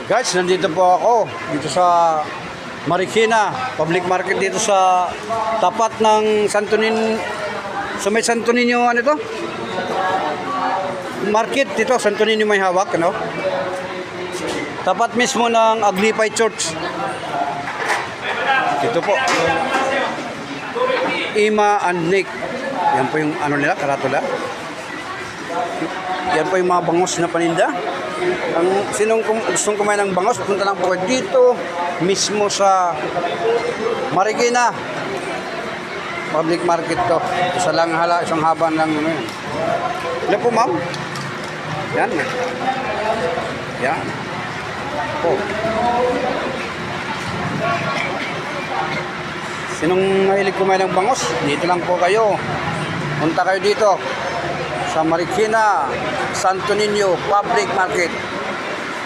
Guys, nandito po ako dito sa Marikina Public Market dito sa tapat ng sa may Santo Niño, ano to? Market dito, Santo Niño may hawak, ano? Tapat mismo ng Aglipay Church. Dito po. Ima and Nick. Yan po yung ano nila, karatula. Yan po yung mga bangos na paninda. Ang sinong gustong kumain ng bangos, punta lang po kayo dito mismo sa Marikina Public Market to. Isa lang isang haba lang ano yan. Ilan po, ma'am? Yan. Yan. Oh. Sinong mahilig kumain ng bangos, dito lang po kayo. Punta kayo dito sa Marikina Santo Niño Public Market,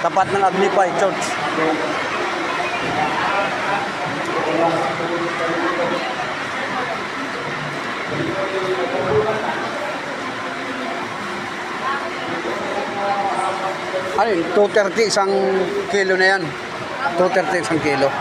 tapat ng Aglipay Church. Ano yun? 230 isang kilo na yan. 230 isang kilo.